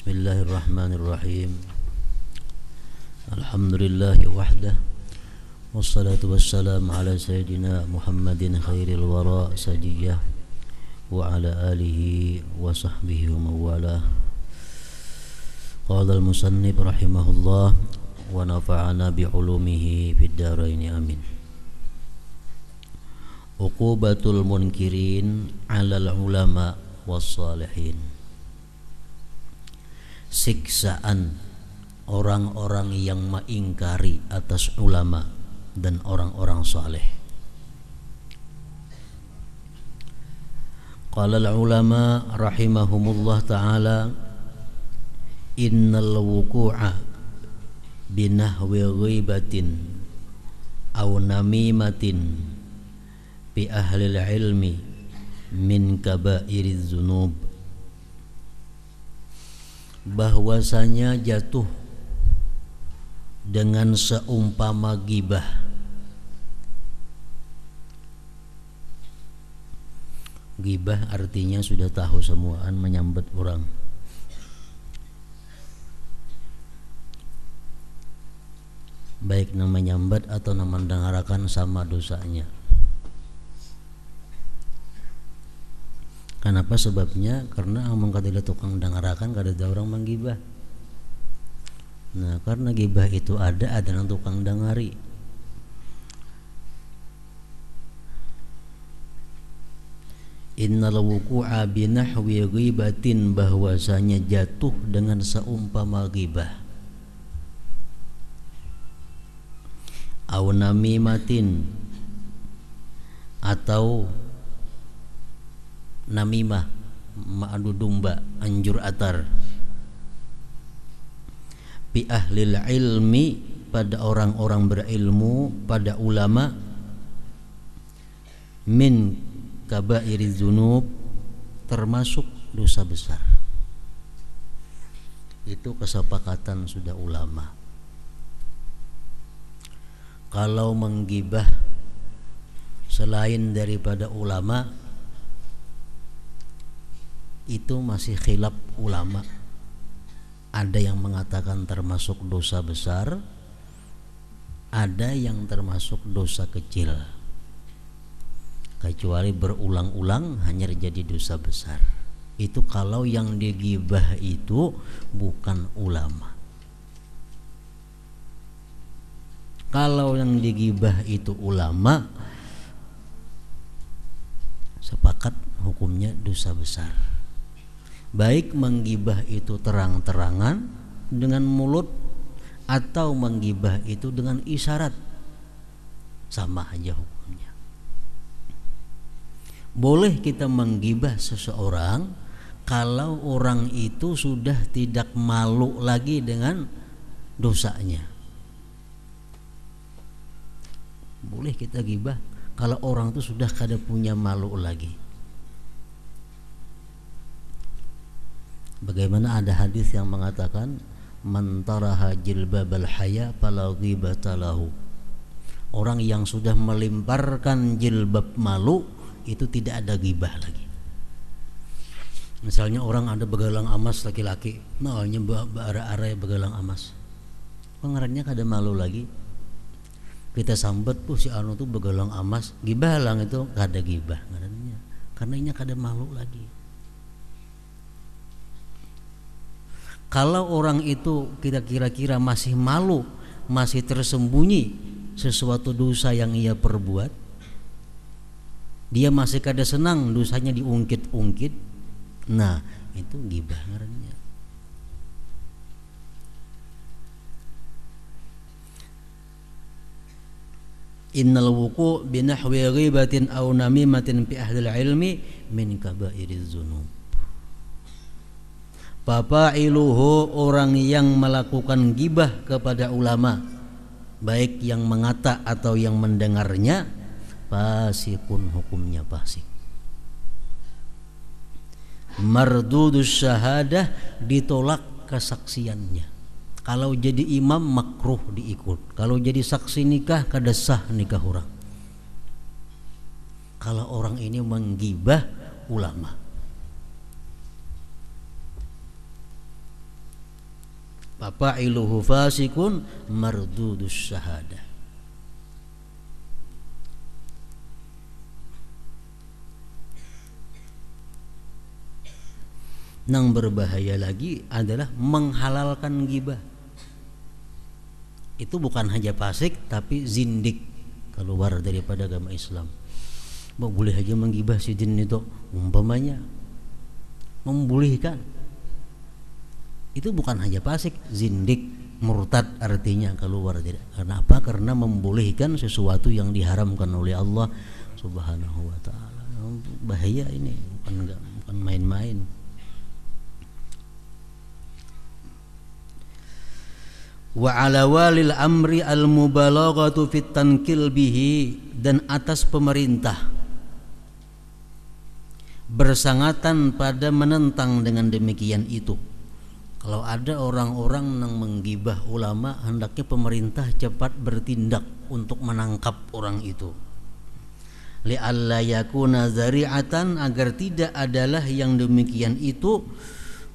Bismillahirrahmanirrahim. Alhamdulillahi wahdah. Wassalatu wassalamu ala sayyidina Muhammadin khairil wara sajiyah wa ala alihi wa sahbihi wa mawalah. Qala al-musannif rahimahullah wa nafa'ana bi'ulumihi fid dharain amin. Uqubatul munkirin 'alal ulama was salihin. Siksaan orang-orang yang mengingkari atas ulama dan orang-orang saleh. Qala al-ulama rahimahumullah ta'ala innal wuqu'a binahwi ghibatin aw namimatin bi ahli ilmi min kabairiz dzunub, bahwasanya jatuh dengan seumpama gibah. Gibah artinya sudah tahu semuaan menyambat orang. Baik nama menyambat atau nama mendengarkan sama dosanya. Kenapa sebabnya? Karena among kadila tukang dengarakan kada ada orang menggibah. Nah, karena gibah itu ada yang tukang dengari. Innal wuqu'a binahwi ghibatin, bahwasanya jatuh dengan seumpama gibah. Au namimatin, atau namimah, ma'adu domba, anjur atar. Bi ahlil ilmi, pada orang-orang berilmu, pada ulama. Min kabairiz dzunub, termasuk dosa besar. Itu kesepakatan sudah ulama. Kalau menggibah selain daripada ulama, itu masih khilaf ulama. Ada yang mengatakan termasuk dosa besar, ada yang termasuk dosa kecil. Kecuali berulang-ulang hanya jadi dosa besar. Itu kalau yang digibah itu bukan ulama. Kalau yang digibah itu ulama, sepakat hukumnya dosa besar. Baik menggibah itu terang-terangan dengan mulut atau menggibah itu dengan isyarat, sama aja hukumnya. Boleh kita menggibah seseorang kalau orang itu sudah tidak malu lagi dengan dosanya. Boleh kita gibah kalau orang itu sudah kada punya malu lagi. Bagaimana ada hadis yang mengatakan man taraha jilbabal haya fala ghibata lahu. Orang yang sudah melimparkan jilbab malu itu tidak ada gibah lagi. Misalnya orang ada begalang emas laki-laki, namanya bara-ara begalang emas. Pengarannya kada malu lagi. Kita sambat si anu tuh begalang emas, gibah lang itu kada gibah ngarannya. Karena ini kada malu lagi. Kalau orang itu kita kira-kira masih malu, masih tersembunyi sesuatu dosa yang ia perbuat, dia masih kada senang dosanya diungkit-ungkit, nah itu gibah ngarannya. Innal wuqu' binahwi ghibatin aw namimatin fi ahlil ilmi min kabairiz dzunub. Fa'iluhu, orang yang melakukan gibah kepada ulama, baik yang mengata atau yang mendengarnya, fasikun, hukumnya fasik. Mardudus syahadah, ditolak kesaksiannya. Kalau jadi imam makruh diikut. Kalau jadi saksi nikah kada sah nikah orang. Kalau orang ini menggibah ulama. fa'iluhu fasikun mardudus syahadah. Yang berbahaya lagi adalah menghalalkan ghibah. Itu bukan hanya fasik tapi zindik, keluar daripada agama Islam. Boleh aja menggibah si jin itu, umpamanya membolehkan. Itu bukan hanya fasik, zindik, murtad artinya keluar. Kenapa? Karena membolehkan sesuatu yang diharamkan oleh Allah Subhanahu wa taala. Bahaya ini, bukan main-main. Wa ala walil amri al mubalaghatu fit tankil bihi, dan atas pemerintah bersangatan pada menentang dengan demikian itu. Kalau ada orang-orang yang menggibah ulama, hendaknya pemerintah cepat bertindak untuk menangkap orang itu. Li'alla yakuna zari'atan, agar tidak adalah yang demikian itu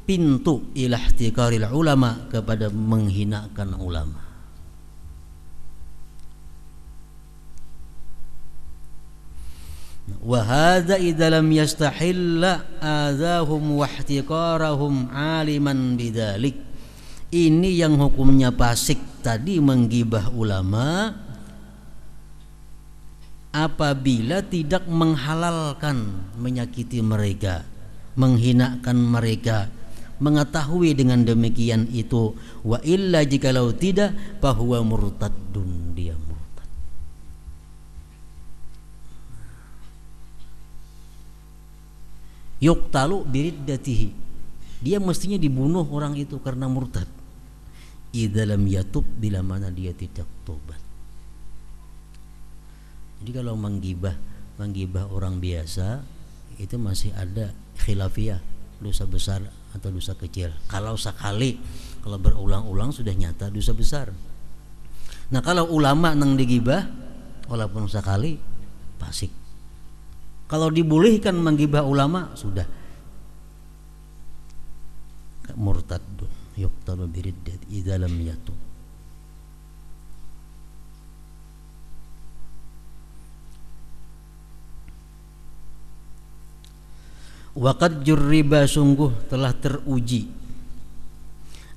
pintu ila ihtiqaril ulama, kepada menghinakan ulama. Wa hadza idza lam yastahilla adzahum wa ihtiqarahum aliman bidzalik. Ini yang hukumnya fasik tadi, menggibah ulama, apabila tidak menghalalkan menyakiti mereka, menghinakan mereka, mengetahui dengan demikian itu. Wa illa, jikalau tidak, fahuwa murtaddun, dia murtad. Yuqtalu biriddatihi, dia mestinya dibunuh orang itu karena murtad. Idza lam yatub, bila mana dia tidak tobat. Jadi kalau menggibah orang biasa itu masih ada khilafiyah, dosa besar atau dosa kecil. Kalau sekali, kalau berulang-ulang sudah nyata dosa besar. Nah kalau ulama nang digibah walaupun sekali, fasik. Kalau dibolehkan menggibah ulama, sudah murtadun, yuqtalu biriddat idza lam yatub. Waqad jurriba, sungguh telah teruji,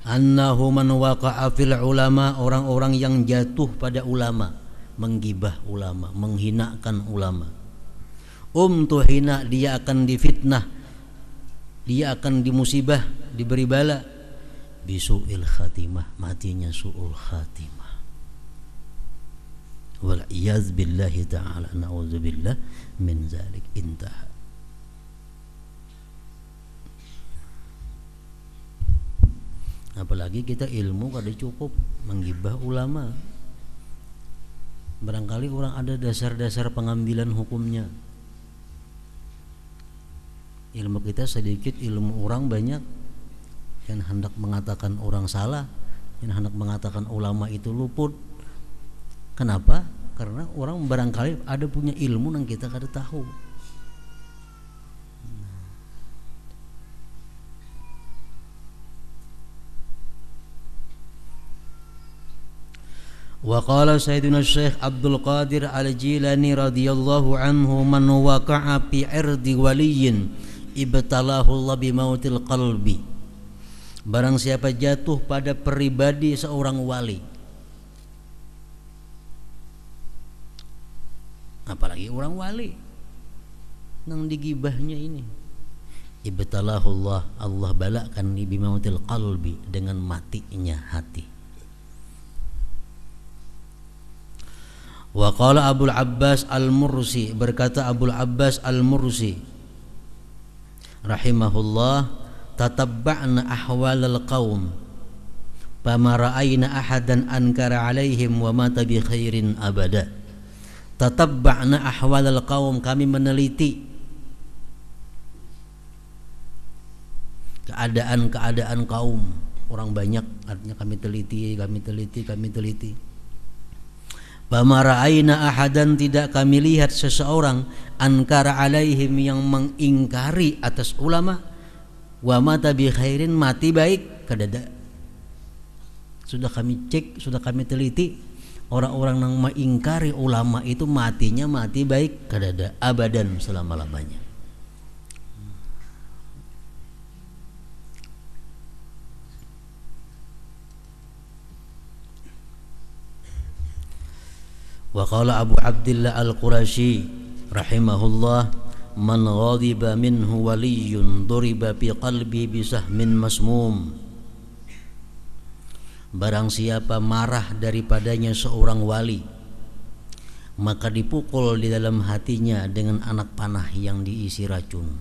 annahu man waqa'a fil ulama, orang-orang yang jatuh pada ulama, menggibah ulama, menghinakan ulama, tuhina, dia akan difitnah, dia akan dimusibah, diberi bala, bisu'il khatimah, matinya su'ul khatimah, wal iyaz billahi ta'ala, na'udzubillah min zalik. Intaha. Apalagi kita ilmu kada cukup, menggibah ulama. Barangkali orang ada dasar-dasar pengambilan hukumnya. Ilmu kita sedikit, ilmu orang banyak. Yang hendak mengatakan orang salah, yang hendak mengatakan ulama itu luput. Kenapa? Karena orang barangkali ada punya ilmu yang kita kada tahu. Wa qala Sayyidina Syekh Abdul Qadir Al-Jilani radhiyallahu anhu, man waqa'a fi irdi waliyin ibtalahu Allah bimautil qalbi. Barang siapa jatuh pada pribadi seorang wali, apalagi orang wali nang digibahnya ini, ibtalahu Allah, Allah balakan bimautil qalbi, dengan matinya hati. Wa qala Abul Abbas Al-Mursi, berkata Abul Abbas Al-Mursi rahimahullah, tatabba'na ahwalal qaum fama ra'ayna ahadan ankara alaihim wa mata bi khairin abada. Tatabba'na ahwalal qaum, kami meneliti keadaan kaum, orang banyak, artinya kami teliti. Fama ra'ayna ahadan, tidak kami lihat seseorang, ankara alaihim, yang mengingkari atas ulama, wa mata bi khairin, mati baik, kadada. Sudah kami cek, sudah kami teliti, orang-orang yang mengingkari ulama itu matinya mati baik kadada abadan selama-lamanya. Wa qala Abu Abdillah Al-Qurashi rahimahullah, man ghadiba minhu waliyyun duriba fi qalbi bisahmin masmum. Barang siapa marah daripadanya seorang wali, maka dipukul di dalam hatinya dengan anak panah yang diisi racun.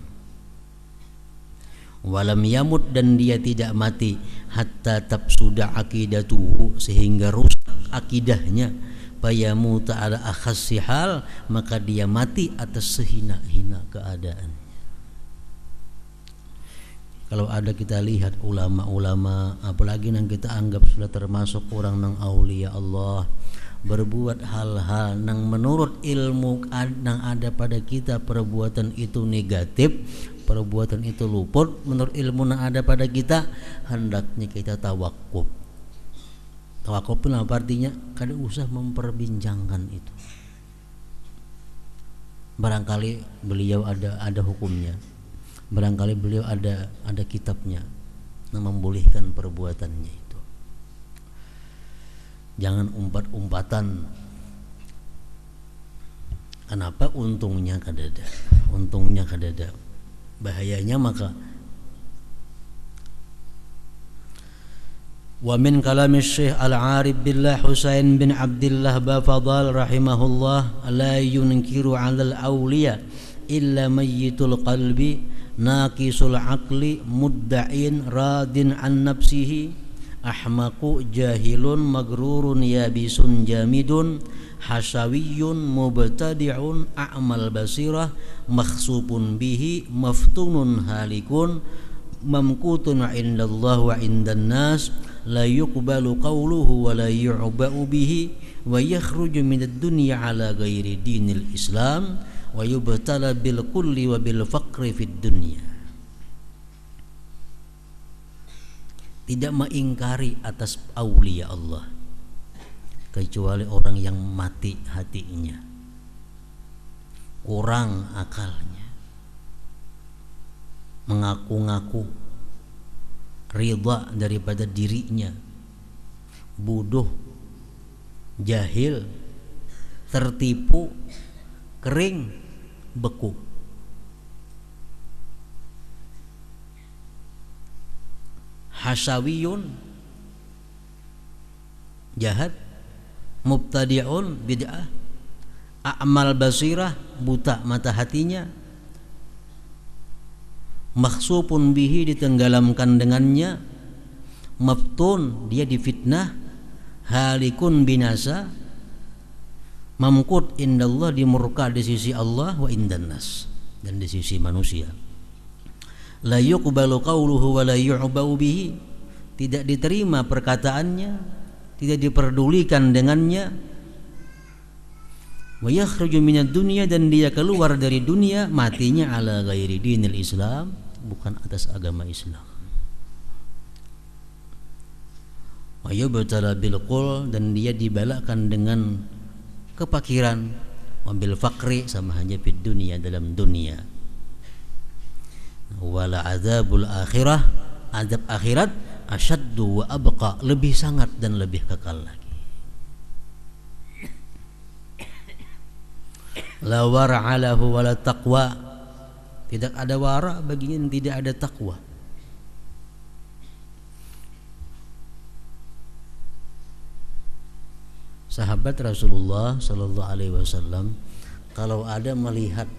Walam yamut, dan dia tidak mati, hatta tabsuda akidatuhu, sehingga rusak akidahnya. Fayamuta ala akhassi hal, maka dia mati atas sehina-hina keadaan. Kalau ada kita lihat ulama-ulama, apalagi yang kita anggap sudah termasuk orang nang aulia Allah, berbuat hal-hal nang menurut ilmu nang ada pada kita perbuatan itu negatif, perbuatan itu luput, menurut ilmu nang ada pada kita, hendaknya kita tawakuf. Tawakuf pun apa artinya? Kada usah memperbincangkan itu. Barangkali beliau ada hukumnya, barangkali beliau ada kitabnya yang membolehkan perbuatannya itu. Jangan umpat-umpatan. Kenapa? Untungnya kadada. Bahayanya maka wa min kalami Syekh Al-Arif Billah Husain bin Abdullah Bafadal rahimahullah, la yunkiru 'alal awliya illa mayyitul qalbi naqisul aqli mudda'in radin an nafsihi ahmaqu jahilun magrurun yabisun jamidun hasawiyun mubtadi'un a'mal basirah makhsupun bihi maftunun halikun mamkutun indallah wa indan nas la yuqbalu qawluhu wa la yu'ba'u bihi wa yakhruju minad dunya ala ghairi dinil Islam wa yubtala bil kulli wa bil faqri fid dunya. Tidak mengingkari atas aulia Allah kecuali orang yang mati hatinya, kurang akalnya, mengaku-ngaku ridha daripada dirinya, bodoh, jahil, tertipu, kering, beku. Hasawiyun, jahat, mubtadi'un, bid'ah, a'mal basirah, buta mata hatinya, makhsupun bihi, ditenggelamkan dengannya, maftun, dia difitnah, halikun, binasa, mamkut indallah, dimurka di sisi Allah, wa indan nas, dan di sisi manusia. La yuqbalu qawluhu wa la yu'ba'u bihi, tidak diterima perkataannya, tidak diperdulikan dengannya. Wa yakhruju minad dunya, dan dia keluar dari dunia, matinya ala ghairi dinil Islam, bukan atas agama Islam. Wa yubtala bil qul, dan dia dibalakan dengan kepakiran, wa bil faqri, sama hanya fid dunia, dalam dunia. Wala azabul akhirah, azab akhirat, asyaddu wa abqa, lebih sangat dan lebih kekal lagi. La wara'a lahu wala taqwa, tidak ada wara baginya, tidak ada takwa. Sahabat Rasulullah sallallahu alaihi wasallam kalau ada melihat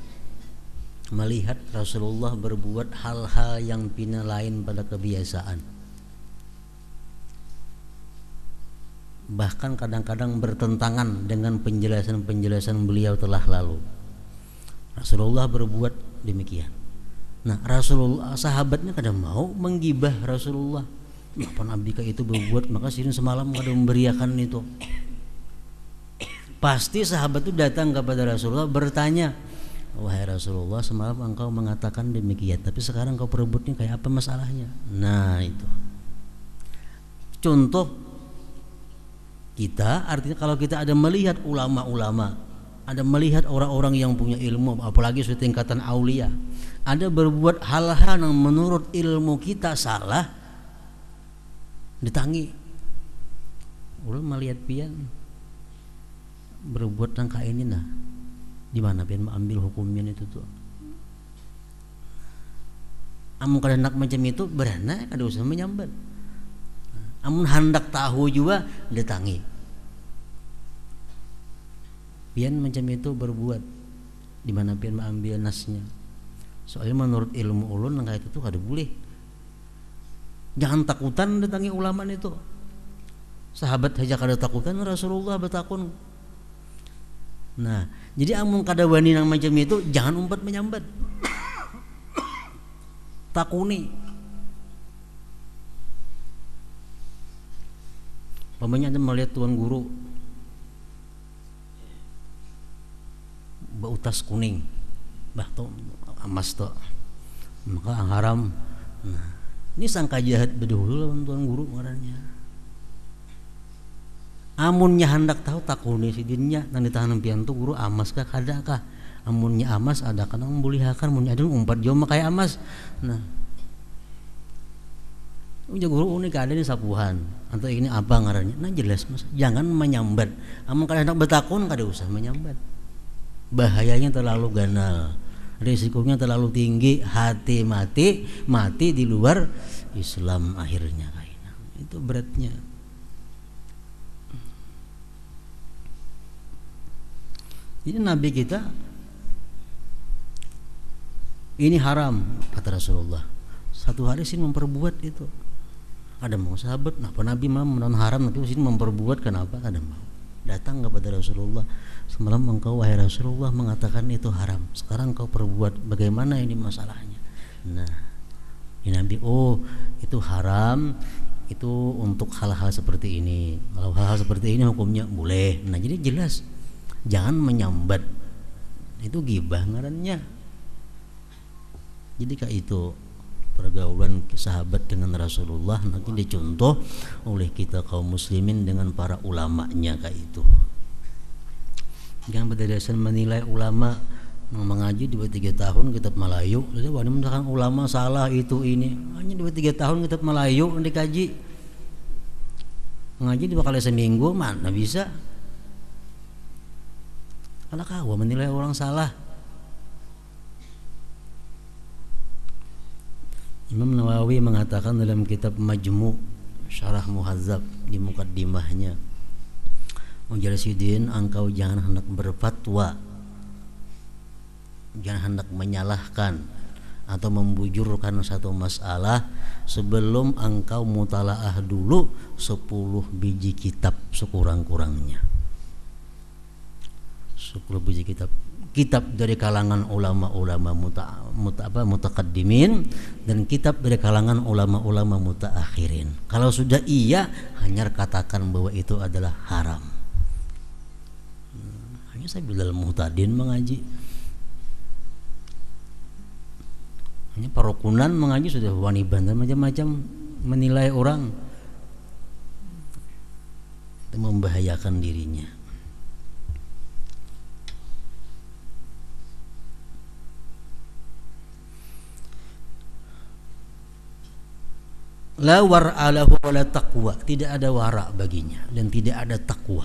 Rasulullah berbuat hal-hal yang pina lain pada kebiasaan, bahkan kadang-kadang bertentangan dengan penjelasan-penjelasan beliau telah lalu, Rasulullah berbuat demikian. Nah, Rasulullah, sahabatnya kadang mau menggibah Rasulullah, apa Nabi itu berbuat, maka sirin semalam kadang memberiakan itu. Pasti sahabat itu datang kepada Rasulullah bertanya, wahai Rasulullah, semalam engkau mengatakan demikian, tapi sekarang engkau perbuatnya kayak apa masalahnya? Nah, itu contoh Kita artinya kalau kita ada melihat ulama-ulama, ada melihat orang-orang yang punya ilmu, apalagi setingkatan aulia, ada berbuat hal-hal yang menurut ilmu kita salah, ditangi. Ulun melihat pian berbuat nangka ini nah, di mana pian ambil hukumnya itu tuh. Amun kada hendak macam itu berana kada usah menyambat. Amun hendak tahu juga ditangi. Pian macam itu berbuat, di mana pian mengambil nasnya. Soalnya menurut ilmu ulun nang itu tuh kada boleh. Jangan takutan ditangi ulama itu. Sahabat aja kada takutan, Rasulullah bertakun. Nah, jadi amun kada wani nang macam itu jangan umpat menyambat. Takuni. Pamannya ada melihat tuan guru bau tas kuning, bah to emas to, maka haram. Nah, ini sangka jahat bedahulu lawan tuan guru ngarannya. Amunnya hendak tahu takuni sidinnya nang ditahan pian tu guru amas kah kada kah? Amunnya amas ada kan membulihakan, munnya ada umpat jauh kayak amas. Nah, ujar guru ini kada ni sapuhan atau ini apa ngarannya? Nah jelas mas, jangan menyambat. Amun kada hendak bertakun kada usah menyambat. Bahayanya terlalu ganal, risikonya terlalu tinggi, hati mati di luar Islam akhirnya kayaknya. Itu beratnya. Jadi Nabi kita ini haram kata Rasulullah. Satu hari sih memperbuat itu. Ada mau sahabat, nah Nabi mah menon haram, tapi sini memperbuat kenapa? Ada mau datang kepada Rasulullah. Semalam engkau wahai Rasulullah mengatakan itu haram. Sekarang kau perbuat, bagaimana ini masalahnya? Nah, ini Nabi, oh itu haram, itu untuk hal-hal seperti ini. Kalau hal-hal seperti ini hukumnya boleh. Nah jadi jelas, jangan menyambat. Itu ghibah ngarannya. Jadi kayak itu pergaulan sahabat dengan Rasulullah nanti dicontoh oleh kita kaum muslimin dengan para ulamanya kayak itu. Jangan berdasarkan menilai ulama mengaji 2-3 tahun kitab Melayu, jadi wani misalkan ulama salah itu ini, hanya 2-3 tahun kitab Melayu dikaji. Mengaji 2 kali seminggu mana bisa? Karena kau menilai orang salah. Imam Nawawi mengatakan dalam kitab Majmu' Syarah Muhazzab di mukaddimahnya, Mujasidin, engkau jangan hendak berfatwa, jangan hendak menyalahkan atau membujurkan satu masalah sebelum engkau mutalaah dulu 10 biji kitab sekurang-kurangnya. 10 biji kitab dari kalangan ulama-ulama mutaqaddimin dan kitab dari kalangan ulama-ulama mutaakhirin. Kalau sudah iya, hanya katakan bahwa itu adalah haram. Hanya saya bilang muhtadin mengaji. Hanya perukunan mengaji sudah wani bandar macam-macam menilai orang. Itu membahayakan dirinya. La war'alahu wa la taqwa, tidak ada wara baginya dan tidak ada takwa.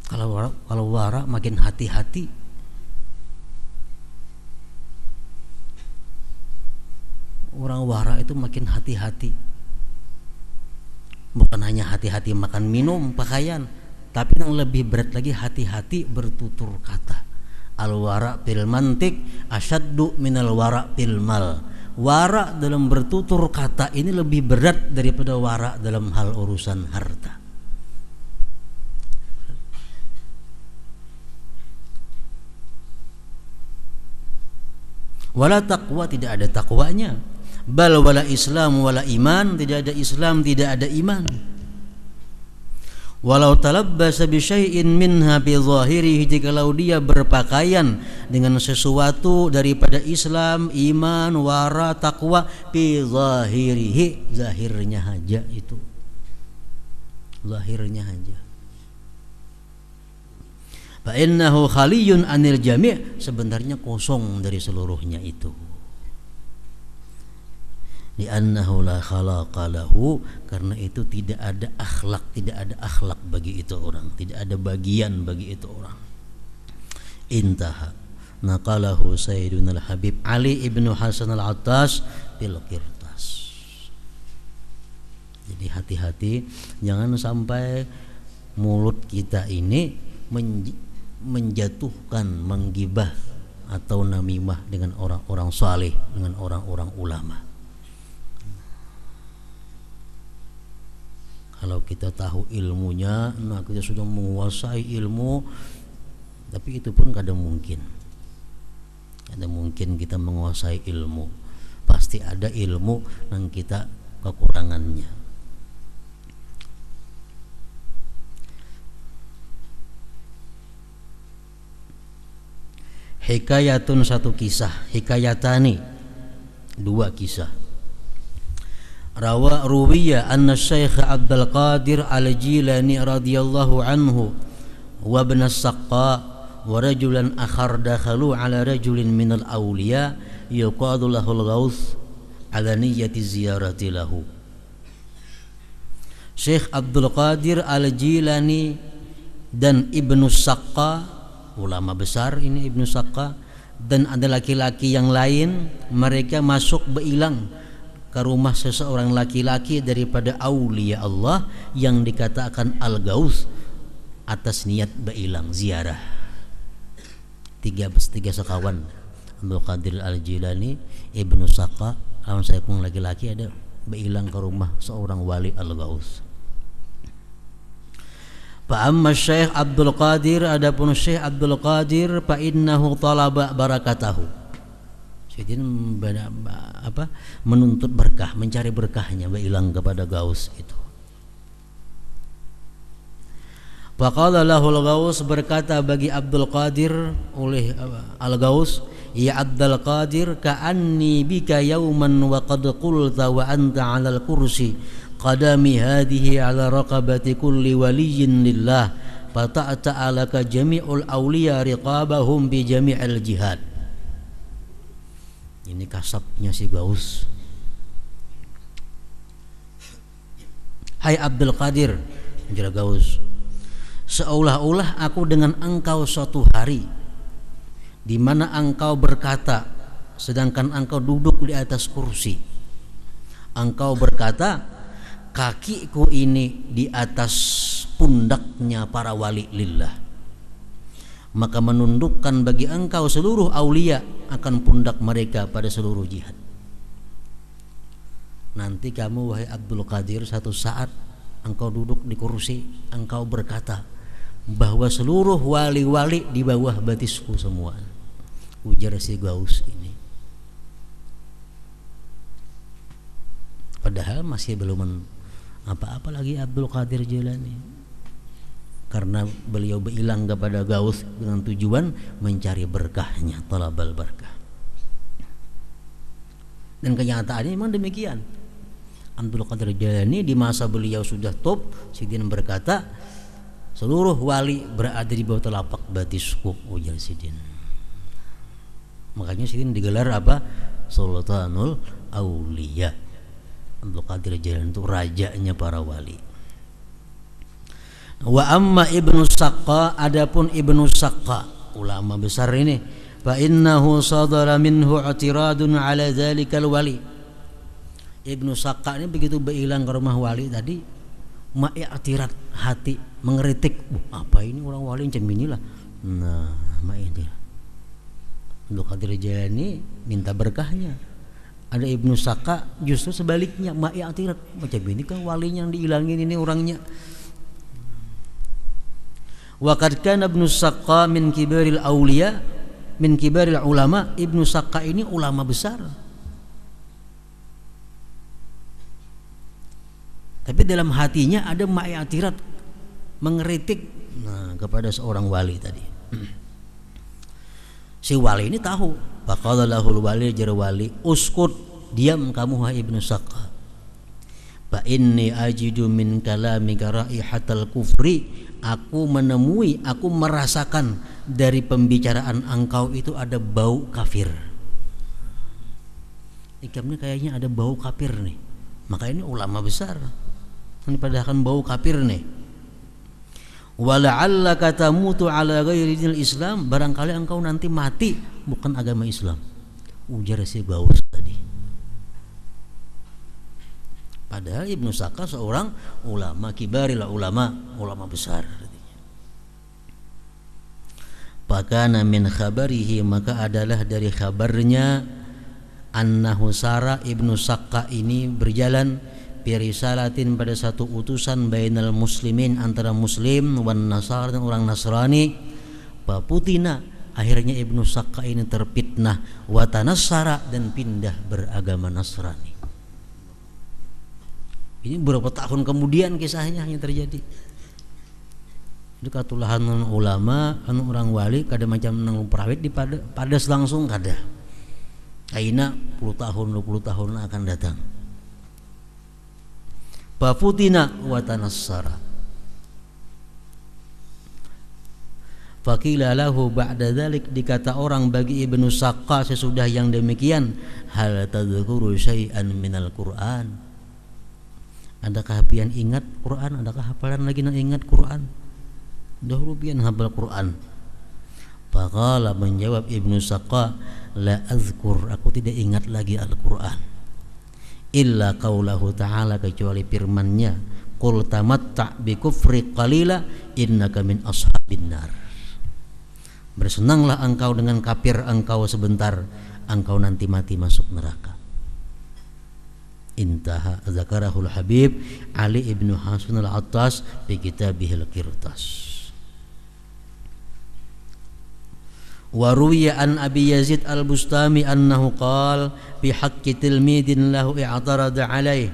Kalau wara makin hati-hati. Orang wara itu makin hati-hati. Bukan hanya hati-hati makan minum, pakaian, tapi yang lebih berat lagi hati-hati bertutur kata. Al-wara' fil mantik asyaddu minal wara' fil mal. Wara' dalam bertutur kata ini lebih berat daripada wara' dalam hal urusan harta. Wala taqwa, tidak ada takwanya. Bal wala islam wala iman, tidak ada Islam, tidak ada iman. Walau talabbasa bi syai'in minha bi zahirihi, jikalau dia berpakaian dengan sesuatu daripada Islam, iman, wara, takwa, bi zahirihi, zahirnya saja itu. Zahirnya saja. Fa innahu khaliyun anil jami', sebenarnya kosong dari seluruhnya itu. Li'annahu la khalaqa lahu, karena itu tidak ada akhlak bagi itu orang, tidak ada bagian bagi itu orang. Intaha. Naqalahu Sayyiduna al-Habib Ali ibnu Hasan al-Attas bil Qirtas. Jadi hati-hati, jangan sampai mulut kita ini menjatuhkan, menggibah atau namimah dengan orang-orang saleh, dengan orang-orang ulama. Kalau kita tahu ilmunya, nah kita sudah menguasai ilmu, tapi itu pun kadang mungkin kita menguasai ilmu, pasti ada ilmu yang kita kekurangannya. Hikayatun, satu kisah, hikayatani, dua kisah. Ruwiya anna Syekh Abdul Qadir Al-Jilani radhiyallahu anhu wa ibn as-Saqqa wa rajulan akhar dakhalu ala rajulin minal awliya yuqadu lahu al-Ghawth ala niyyati ziyarati lahu. Syekh Abdul Qadir Al-Jilani dan Ibnu Saqqa, ulama besar ini Ibnu Saqqa, dan ada laki-laki yang lain, mereka masuk beilang ke rumah seseorang laki-laki daripada aulia Allah yang dikatakan Al-Ghawth atas niat beilang ziarah. Tiga sekawan, Abdul Qadir Al-Jilani, Ibnu Saqqa, lawan saya pun laki-laki ada beilang ke rumah seorang wali Al-Ghawth. Fa amma Syekh Abdul Qadir, adapun Syekh Abdul Qadir, fa innahu talaba barakatahu, jadi menuntut berkah, mencari berkahnya, beilang kepada Ghawth itu. Faqala lahu al-Ghawth, berkata bagi Abdul Qadir oleh Al-Ghawth, ya Abdul Qadir, ka'anni bika yawman wa qad qulta wa anta 'ala al-kursi qadami hadhihi 'ala raqabati kulli waliyyin lillah fata'alaka jami'ul awliya riqabahum bi jami'il jihad. Ini kasabnya si Ghawth. Hai Abdul Qadir, menjawab Ghawth, seolah-olah aku dengan engkau suatu hari di mana engkau berkata, sedangkan engkau duduk di atas kursi, engkau berkata, kakiku ini di atas pundaknya para wali lillah, maka menundukkan bagi engkau seluruh aulia akan pundak mereka pada seluruh jihad. Nanti kamu wahai Abdul Qadir, satu saat engkau duduk di kursi, engkau berkata bahwa seluruh wali-wali di bawah batisku semua, ujar si Ghawth ini. Padahal masih belum apa-apa lagi Abdul Qadir Jilani, karena beliau berilang kepada Ghawth dengan tujuan mencari berkahnya, talabal berkah. Dan kenyataannya memang demikian. Abdul Qadir Jilani di masa beliau sudah top, Sidin berkata, seluruh wali berada di bawah telapak batisku, ujar Sidin. Makanya Sidin digelar apa? Sultanul Auliya. Abdul Qadir Jilani itu rajanya para wali. Wa amma Ibnu Saqqa, adapun Ibnu Saqqa, ulama besar ini, fa innahu sadara minhu i'tiradun ala dzalikal wali. Ibnu Saqqa ini begitu berilang ke rumah wali tadi, ma'iktirat, hati mengeritik, apa ini orang wali macam inilah. Nah, ma'iktirat. Abdul Qadir Jilani minta berkahnya. Ada Ibnu Saqqa justru sebaliknya, ma'iktirat, macam ini kan walinya yang diilangin ini orangnya. Wa qad kana Ibnu Saqqa min kibaril auliya, min kibaril ulama. Ibnu Saqqa ini ulama besar, tapi dalam hatinya ada ma'iktirat, mengkritik kepada seorang wali tadi. Si wali ini tahu. Faqala lahul wali, jar wali, uskut, diam kamu hai Ibnu Saqqa. Fa inni ajidu min kalamika raihatal kufri. Aku menemui, aku merasakan dari pembicaraan engkau itu ada bau kafir. Ikamnya kayaknya ada bau kafir nih. Maka ini ulama besar. Ini padahal bau kafir nih. Wala'allaka tamutu ala ghairi dinil Islam, barangkali engkau nanti mati bukan agama Islam. Ujar si Baus tadi. Padahal Ibnu Saqqa seorang ulama kibaril ulama besar. Pakana min khabarihi, maka adalah dari kabarnya annahu sara Ibnu Saqqa ini berjalan birisalatin pada satu utusan bainal muslimin, antara muslim wan nasar dan orang Nasrani. Paputina, akhirnya Ibnu Saqqa ini terfitnah, wa tanassara, dan pindah beragama Nasrani. Ini beberapa tahun kemudian kisahnya hanya terjadi. Itu katulahan ulama, orang wali kada macam nang perawit di padas langsung kada. Aina 10 tahun 20 tahun akan datang. Bafutina wa tanassara. Faqila lahu ba'da dzalik, dikata orang bagi Ibnu Saqqa sesudah yang demikian, hal tadhkuru syai'an minal Qur'an. Adakah pian ingat Quran? Adakah hafalan lagi nak ingat Quran? Dahulu pian hafal Quran. Faqala, menjawab Ibnu Saqqa, la azkur, aku tidak ingat lagi Al-Quran. Illa qaulahu ta'ala, kecuali firman-Nya, qul tamatta' bi kufri qalila innaka min ashabin nar. Bersenanglah engkau dengan kafir engkau sebentar, engkau nanti mati masuk neraka. Intaha zakarahul Habib Ali ibnu Hasan al-Attas fi kitabihil Qirtas. Wa ruwiya an Abi Yazid al-Bustami annahu qala fi haqqi tilmidin lahu i'tarada alaih.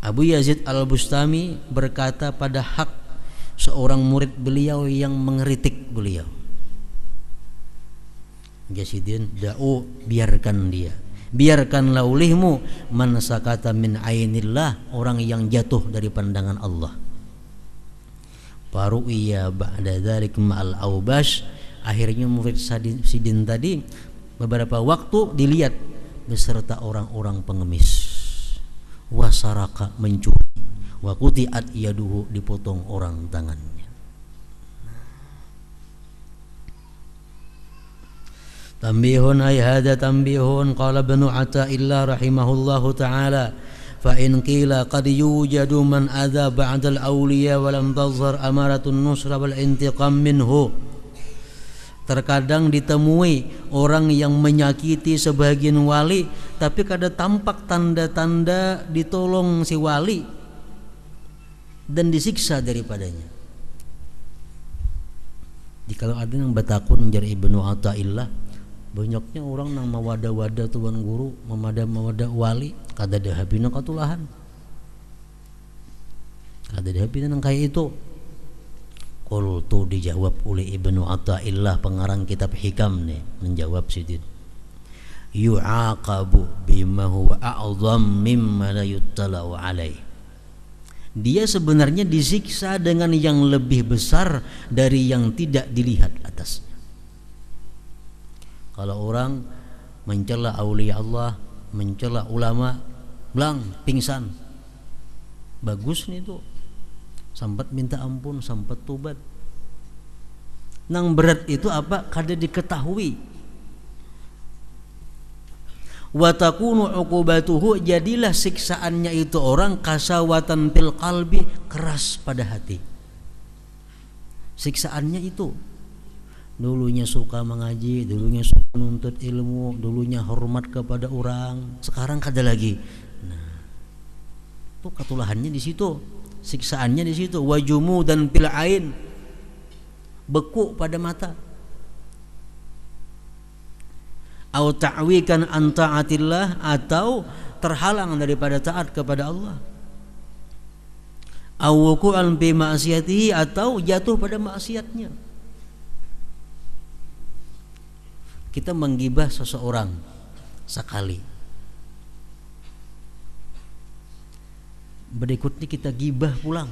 Abu Yazid al-Bustami berkata pada hak seorang murid beliau yang mengkritik beliau. Jasidin, da'u, biarkan dia. Biarkanlah olehmu man sakata min ainillah, orang yang jatuh dari pandangan Allah. Faru'iya ba'da dzalik ma'al Aubash, akhirnya murid Sidin tadi beberapa waktu dilihat beserta orang-orang pengemis. Wasaraka, mencuri. Wa quti'at yaduhu, dipotong orang tangannya. Tambihun, ay hada tambihun, qala Ibnu Athaillah rahimahullahu ta'ala, fa in qila qad yujadu man adha ba'da al-awliya wa lam tazhar amaratun nusra wal intiqam minhu. Terkadang ditemui orang yang menyakiti sebagian wali, tapi kada tampak tanda-tanda ditolong si wali dan disiksa daripadanya. Jika ada yang batakun menjadi Ibnu Athaillah, banyaknya orang nang mawada-wada tuan guru, mawada wali, kada dahabina katulahan, kada dahabina nang kaya itu. Qultu, dijawab oleh Ibnu Athaillah, pengarang kitab Hikam nih, menjawab Sidin, yu'aqabu bima huwa a'zam mimma la yuttala'u alaih. Dia sebenarnya disiksa dengan yang lebih besar dari yang tidak dilihat atasnya. Kalau orang mencela aulia Allah, mencela ulama, belang, pingsan, bagus nih tuh, sampai minta ampun, sampai tobat. Nang berat itu apa? Kada diketahui. Wa takunu uqubatuhu, jadilah siksaannya itu orang kasawatan fil qalbi, keras pada hati. Siksaannya itu, dulunya suka mengaji, dulunya suka menuntut ilmu, dulunya hormat kepada orang, sekarang kada lagi. Nah, itu katulahannya di situ, siksaannya di situ. Wajumu dan fil ain, beku pada mata. Au ta'wikan an ta'atillah, atau terhalang daripada taat kepada Allah. awuku'an bi ma'siyatihi, atau jatuh pada maksiatnya. Kita menggibah seseorang sekali, berikutnya kita gibah pulang.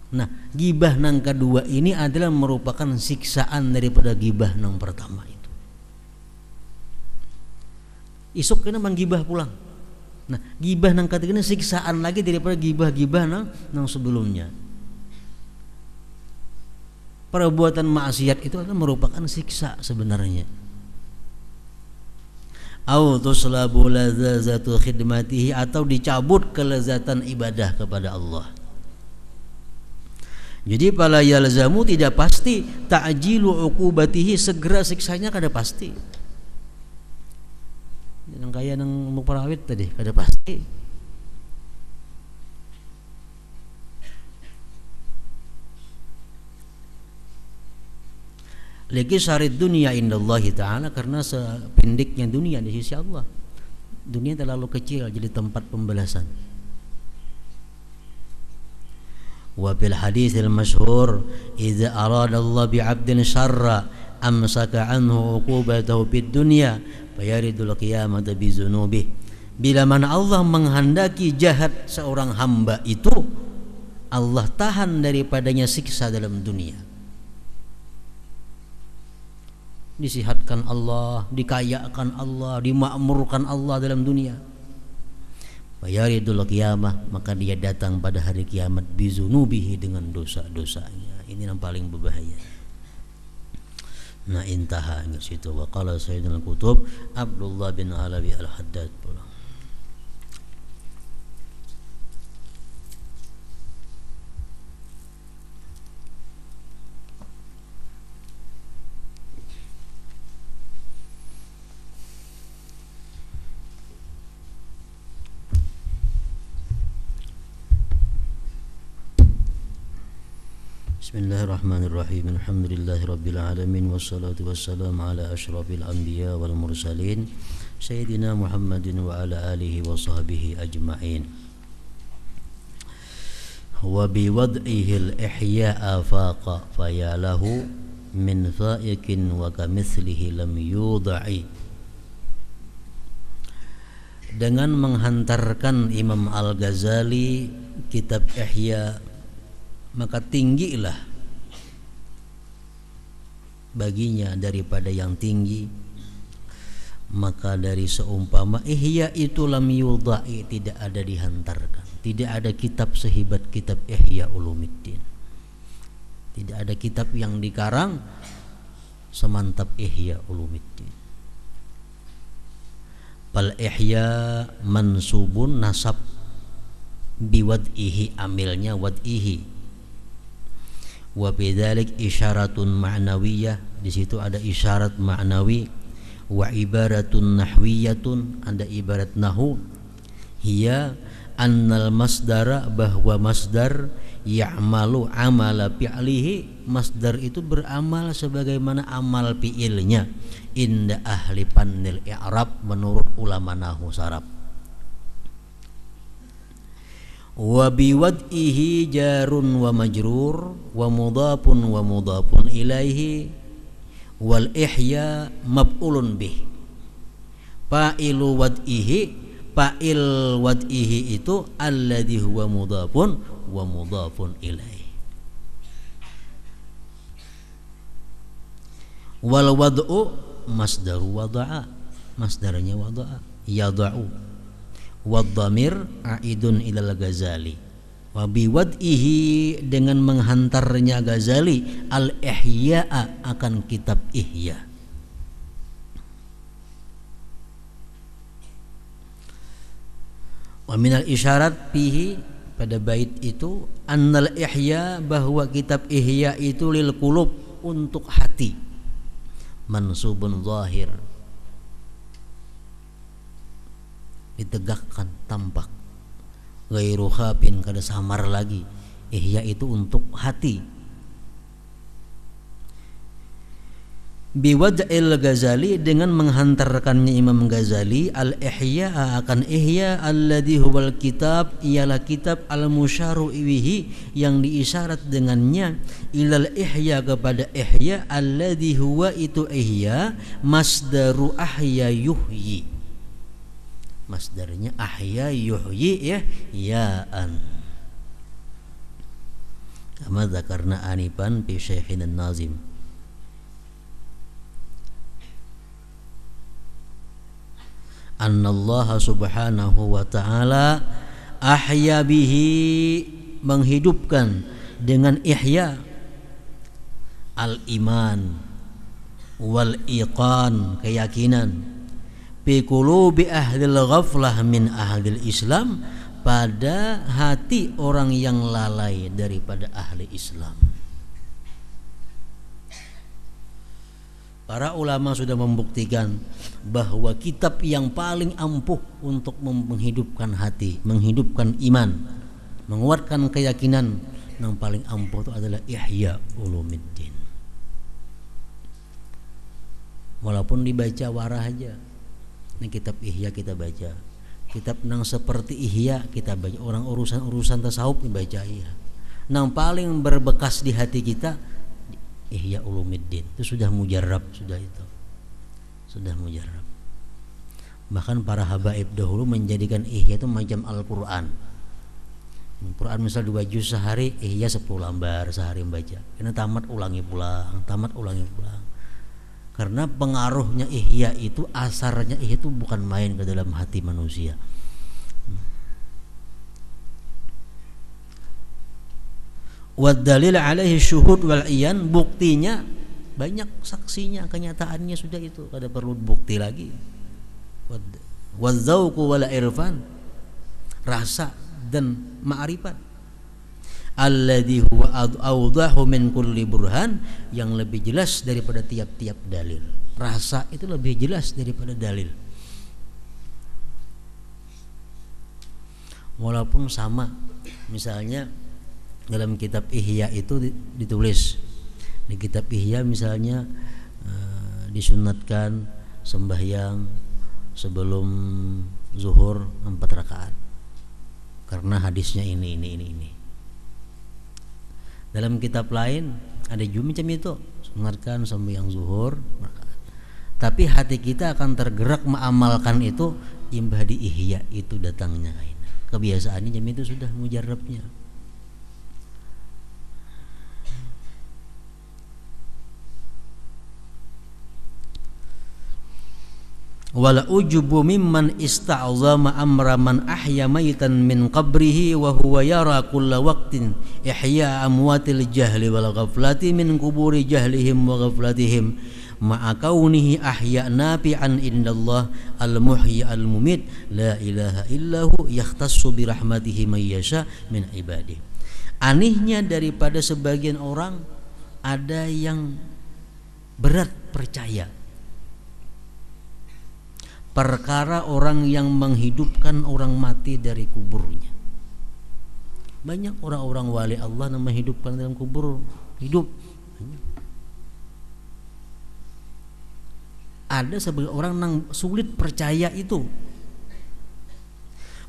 Nah, gibah nang kedua ini adalah merupakan siksaan daripada gibah nang pertama itu. Isuk kena menggibah pulang. Nah, gibah nang ketiga ini siksaan lagi daripada gibah-gibah nang sebelumnya. Perbuatan maksiat itu adalah merupakan siksa sebenarnya. Au tuslabu lazazatu khidmatihi, atau dicabut kelezatan ibadah kepada Allah. Jadi pala yalzamu tidak pasti, ta'jilu uqubatihi, segera siksanya kada pasti. Yang kaya nang muparawit tadi kada pasti. Lagi syarit dunia indallahi ta'ala, karena sependeknya dunia di sisi Allah. Dunia terlalu kecil jadi tempat pembalasan. Wa fil haditsil masyhur, idza arada Allah bi 'abdin syarra amsaka anhu uqubatahu fid dunya fayaridul qiyamata bi dzunubihi. Bila mana Allah menghendaki jahat seorang hamba itu, Allah tahan daripadanya siksa dalam dunia. Disihatkan Allah, dikayakan Allah, dimakmurkan Allah dalam dunia. Fayaridul qiyamah, maka dia datang pada hari kiamat bizunubihi, dengan dosa-dosanya. Ini yang paling berbahaya. Nah, intaha ingat situ. Wa qala Sayyidul Qutub Abdullah bin Alawi Al-Haddad pulang. Bismillahirrahmanirrahim. Alhamdulillahirabbil alamin, wassalatu wassalamu ala asyrafil anbiya wal mursalin sayyidina Muhammadin wa ala alihi wa sahbihi ajma'in. Wa bi wad'ihi al-ihya'a faqa fayalahu min fa'ikin wa kamithlihi lam yudha'i. Dengan menghantarkan Imam Al-Ghazali kitab Ihya, maka tinggilah baginya daripada yang tinggi. Maka dari seumpama Ihya itu lam yudha'i, tidak ada dihantarkan. Tidak ada kitab sehebat kitab Ihya Ulumuddin. Tidak ada kitab yang dikarang semantap Ihya Ulumuddin. Fal Ihya mansubun, nasab biwad'ihi, amilnya wad'ihi. Wa bidzalik isyaratun ma'nawiyah, di situ ada isyarat ma'nawi. Wa ibaratun nahwiyatun, ada ibarat nahu. Hiya annal masdara, bahwa masdar ya'malu amala fi'lihi, masdar itu beramal sebagaimana amal fi'ilnya. Inda ahli fannil i'rab, menurut ulama nahwu saraf. Wa biwad'ihi jarun wa majrur wa mudhafun ilaihi wal ihya maf'ulun bih. Fa'ilu wad'ihi, fa'il wad'ihi itu alladhi huwa mudhafun wa mudhafun ilaihi. Wal wad'u masdaru wada'a, masdarnya wada'a, yada'u. Wadhamir a'idun ilal Ghazali. Wa biwad'ihi, dengan menghantarnya Ghazali al-ihya'a, akan kitab Ihya. Wa minal isyarat fihi, pada bait itu, annal Ihya, bahwa kitab Ihya itu lil qulub, untuk hati. Mansubun zahir, ditegakkan, tampak. Ghairu khafin, kada samar lagi. Ihya itu untuk hati. biwad'il Ghazali, dengan menghantarkannya Imam Ghazali al-ihya akan ihya alladhi huwal kitab, ialah kitab al-musyaru iwihi, yang diisyarat dengannya, ilal ihya, kepada ihya, alladhi huwa itu ihya masdaru ahya yuhyi, masdarnya ahya yuhyi ya ya'an, kama dzakarna anifan fi syaikhina nazim. Annallaha subhanahu wa ta'ala ahya bihi, menghidupkan dengan ihya, al-iman wal iqan, keyakinan, fi qulubi ahlil ghaflah min ahlil Islam, pada hati orang yang lalai daripada ahli Islam. Para ulama sudah membuktikan bahwa kitab yang paling ampuh untuk menghidupkan hati, menghidupkan iman, menguatkan keyakinan, yang paling ampuh itu adalah Ihya Ulumuddin. Walaupun dibaca warah aja, ini kitab Ihya kita baca, kitab nang seperti Ihya kita baca, orang urusan tasawuf dibaca Ihya. Nang paling berbekas di hati kita Ihya Ulumuddin, itu sudah mujarrab, sudah mujarrab. Bahkan para habaib dahulu menjadikan Ihya itu macam Al-Quran. Quran misal 2 juz sehari, Ihya 10 lembar sehari membaca. Karena tamat ulangi pulang. Karena pengaruhnya Ihya itu, asarnya Ihya itu bukan main ke dalam hati manusia. Wad dalil alaihi syuhud wal iyan, buktinya banyak, saksinya, kenyataannya sudah itu, kada perlu bukti lagi. Wad zauq wal irfan, rasa dan ma'rifat, alladhi huwa awdahu min kulli burhan, yang lebih jelas daripada tiap-tiap dalil. Rasa itu lebih jelas daripada dalil. Walaupun sama, misalnya dalam kitab Ihya itu ditulis, di kitab Ihya misalnya disunatkan sembahyang sebelum zuhur 4 rakaat karena hadisnya ini. Dalam kitab lain ada juga macam itu, sunatkan sembahyang zuhur, tapi hati kita akan tergerak mengamalkan itu imbah di Ihya itu datangnya. Kebiasaannya jam itu sudah mujarrabnya. Wala ujubu mimman ista'zama amra man ahya maitan min qabrihi wa huwa yara kulla waqtin ihya amwatil jahli wal ghaflati min kuburi jahlihim wa ghaflatihim ma'a kaunihi ahya nafi'an indallah al-muhyi al-mumit la ilaha illahu yakhtassu bi rahmatihi may yasha min ibadihi. Anehnya daripada sebagian orang, ada yang berat percaya perkara orang yang menghidupkan orang mati dari kuburnya. Banyak orang-orang wali Allah yang menghidupkan dalam kubur, hidup. Ada sebagian orang yang sulit percaya itu,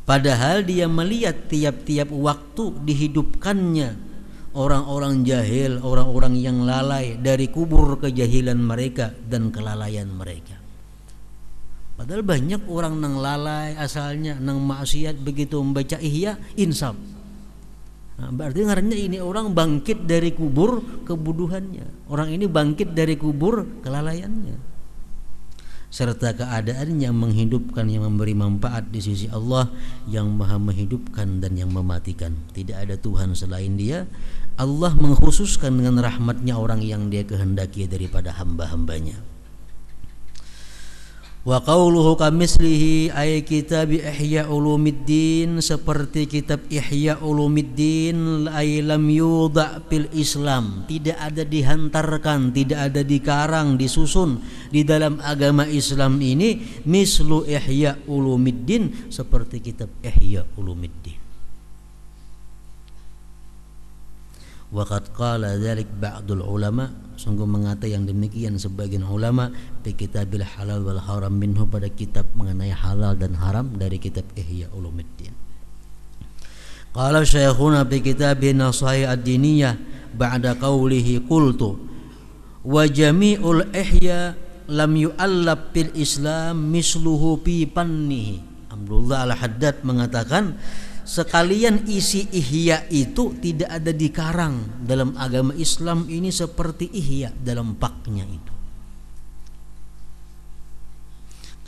padahal dia melihat tiap-tiap waktu dihidupkannya orang-orang jahil, orang-orang yang lalai dari kubur kejahilan mereka dan kelalaian mereka. Padahal banyak orang nang lalai asalnya, nang maksiat, begitu membaca Ihya insaf. Nah, berarti ngarannya ini orang bangkit dari kubur kebuduhannya, orang ini bangkit dari kubur kelalaiannya, serta keadaan yang menghidupkan, yang memberi manfaat di sisi Allah yang maha menghidupkan dan yang mematikan. Tidak ada Tuhan selain Dia. Allah mengkhususkan dengan rahmatnya orang yang Dia kehendaki daripada hamba-hambanya. Wa qawluhu kamislihi ay kitab Ihya Ulumuddin, seperti kitab Ihya Ulumuddin, ay lam yudha fil Islam, tidak ada dihantarkan, tidak ada dikarang, disusun di dalam agama Islam ini, mislu Ihya Ulumuddin, seperti kitab Ihya Ulumuddin. Wa qad qala dzalik ba'dul ulama, sungguh mengata yang demikian sebagian ulama di kitabil halal wal haram minhu, pada kitab mengenai halal dan haram dari kitab Ihya Ulumuddin. Qala syekhuna fi kitabih Nasaih ad-Diniyah ba'da qawlihi qultu wa jami'ul ihya lam yu'allab fil Islam misluhu fi pannihi. Abdullah Al-Haddad mengatakan, sekalian isi ihya itu tidak ada dikarang dalam agama Islam ini seperti ihya dalam paknya itu.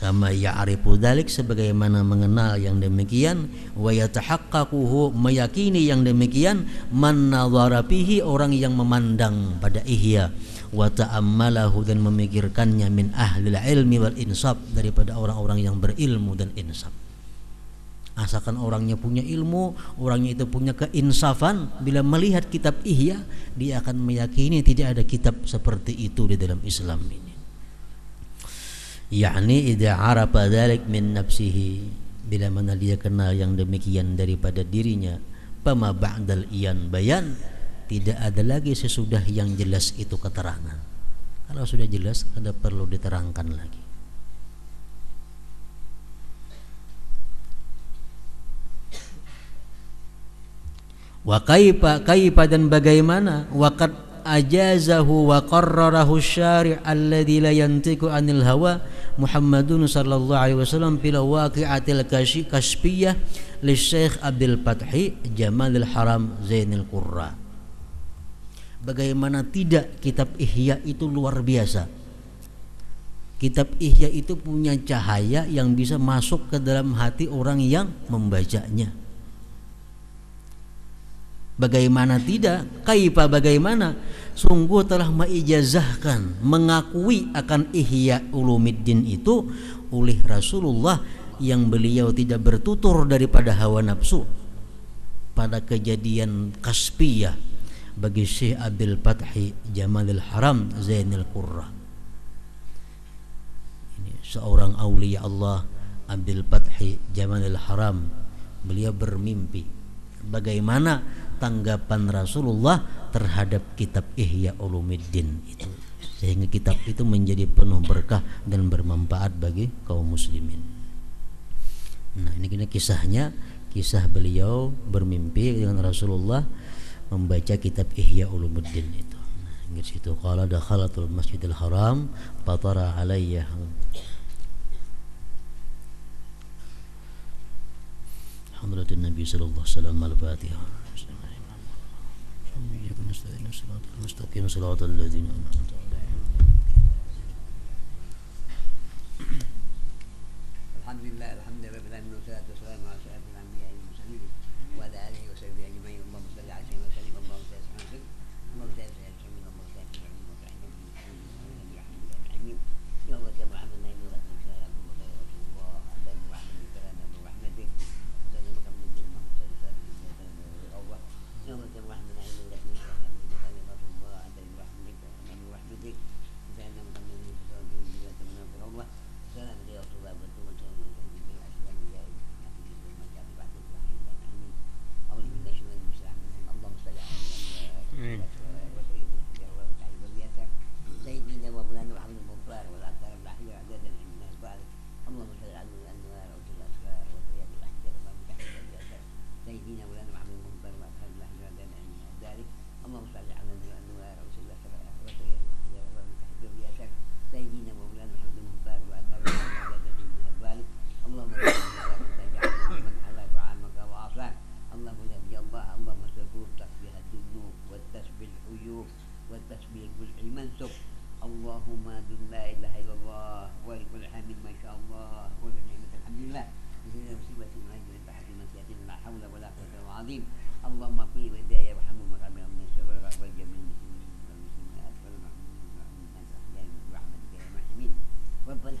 Kama ya'rifu dzalik, sebagaimana mengenal yang demikian, wa yatahaqqaquhu, meyakini yang demikian, man nadhara fihi, orang yang memandang pada ihya, wa ta'ammalahu, dan memikirkannya, min ahlil ilmi wal insaf, daripada orang-orang yang berilmu dan insaf. Asalkan orangnya punya ilmu, orangnya itu punya keinsafan, bila melihat kitab ihya, dia akan meyakini tidak ada kitab seperti itu di dalam Islam ini. Yakni idza arafa dzalik min nafsihi, bila mana dia kenal yang demikian daripada dirinya, fama ba'dal iyan bayan, tidak ada lagi sesudah yang jelas itu keterangan. Kalau sudah jelas, ada perlu diterangkan lagi. Wa kaifa dan bagaimana, waqad ajazahu wa qarrarahu syari' alladzi la yantiqu anil hawa Muhammadun sallallahu alaihi wasallam fil waqi'atil kasfiyah li Syekh Abdul Fathi Jamalil Haram Zainul Qurra. Bagaimana tidak, kitab Ihya itu luar biasa. Kitab Ihya itu punya cahaya yang bisa masuk ke dalam hati orang yang membacanya. Bagaimana tidak, kaifa bagaimana, sungguh telah mengijazahkan, mengakui akan Ihya Ulumuddin itu oleh Rasulullah, yang beliau tidak bertutur daripada hawa nafsu pada kejadian kasfiyah bagi Syekh Abdul Fathi Jamalil Haram Zainul Qurra. Ini seorang aulia Allah, Abdul Fathi Jamalil Haram. Beliau bermimpi bagaimana tanggapan Rasulullah terhadap kitab Ihya Ulumuddin itu, sehingga kitab itu menjadi penuh berkah dan bermanfaat bagi kaum muslimin. Nah, ini kisahnya, kisah beliau bermimpi dengan Rasulullah membaca kitab Ihya Ulumuddin itu. Nah, di situ qala dakhalatul Masjidil Haram fatara alayya Hadratin Nabi sallallahu alaihi wasallam. Al-Fatihah. Mustaqim salatul ladzina an'amta alaihim. Alhamdulillah, alhamdulillah rabbil alamin, wassalatu wassalamu ala asyrafil anbiya'i wal mursalin wa ala alihi wa sahbihi ajma'in. Allahumma shalli ala sayyidina wa sallim. Allahumma salli ala sayyidina Allahumma salli ala sayyidina Allahumma salli ala sayyidina ya Allah ya Muhammad nabi wa sallallahu alaihi wa sallam. Anta Muhammad karana bi rahmatik dan muhammadin Muhammad sallallahu alaihi wa sallam. Allah ya Allah ya Muhammad nabi wa sallallahu alaihi wa sallam. Allahumma fi hidayah wa hamdu maqamin min syarri wal jamin wal muslimat wal mu'minat wa rahmatika ya rahimin. Rabbana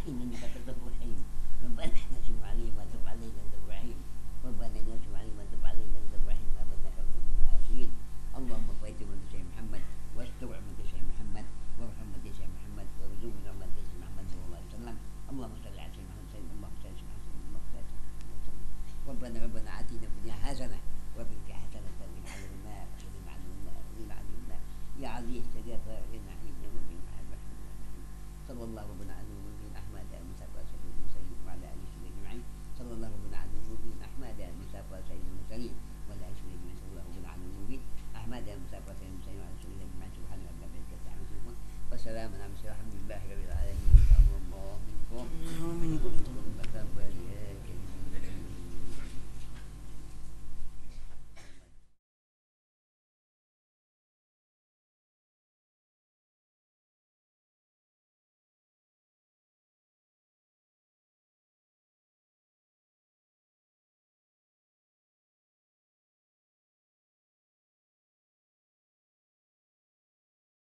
innaka tatubu rahim. Rabbana nasib alim wa tub alayna ya rahim. Rabbana nasib alim wa tub alayna ya rahim. Rabbana karimul asirin. Allahumma faiti min Sayyid Muhammad wastur' min Sayyid Muhammad warham min Sayyid Muhammad warzuqna rahmat Sayyid Muhammad sallallahu alaihi wasallam. Allahumma salli ala Sayyid Muhammad. Allahumma salli ala Sayyid Muhammad. ربنا آتنا في الدنيا حسنة